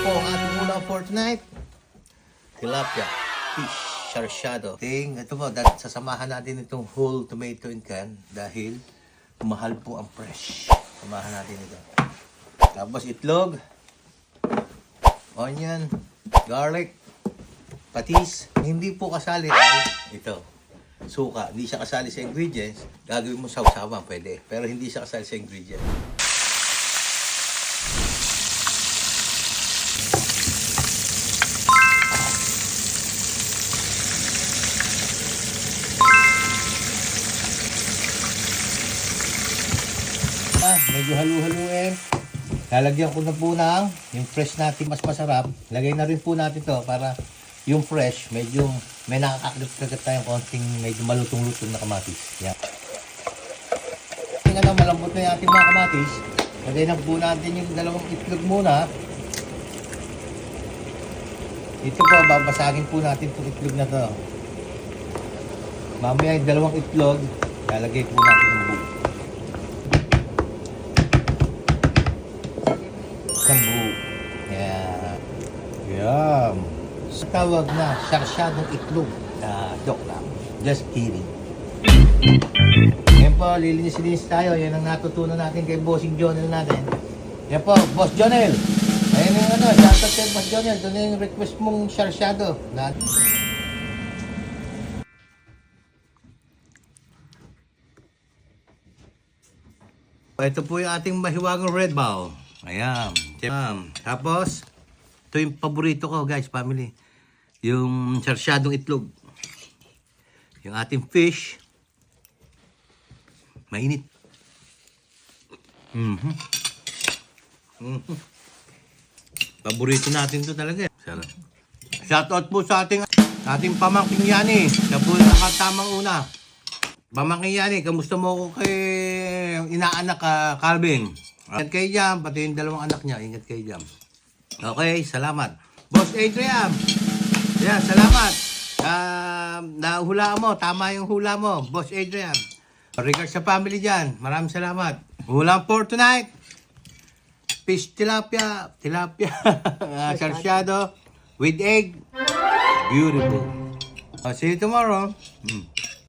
po ang ating ulam for tonight. Tilapia, fish, sarsyado. Ito po, sasamahan natin itong whole tomato and can dahil mahal po ang fresh. Samahan natin ito. Tapos itlog, onion, garlic, patis. Hindi po kasali ay ito, suka. Hindi siya kasali sa ingredients. Gagawin mo sausawan, pwede. Pero hindi siya kasali sa ingredients. Medyo halu-haluin. Lalagyan ko na po ng yung fresh natin mas masarap. Lagay na rin po natin to para yung fresh, medyo may nakakagat tayong konting medyo malutong-lutong na kamatis. Yan. Tingnan na malambot na yung ating mga kamatis. Lagay na po natin yung dalawang itlog muna. Ito po, babasagin po natin itong itlog na to. Mamaya yung dalawang itlog, lalagay po natin yung buo. Sambu. Yeah. Yum. Sa tawag na sarsyadong itlog. Joke lang. Just kidding. Ngayon po, lilinis-linis tayo. Yan ang natutunan natin kay Bossing Jonel natin. Yan po, Boss Jonel. Ayan yung shoutout kay Boss Jonel. Doon yung request mong sarsyado. Ito po yung ating mahiwagang red ball. Ayan. Tapos, ito yung paborito ko guys, family. Yung sarsyadong itlog. Yung ating fish. Mainit. Paborito natin to talaga. Sarap. Shoutout po sa ating pamangking Yani. Siya po yung nakatamang una. Pamangking Yani, kamusta mo ako kay inaanak ka, Calvin? Ingat kayo dyan, pati yung dalawang anak niya, ingat kayo dyan. Okay, salamat. Boss Adrian, yeah, salamat. Nahulaan mo, tama yung hula mo, Boss Adrian. Regards sa family dyan, maraming salamat. Ulam for tonight, fish tilapia, sarsyado, with egg, beautiful. See you tomorrow.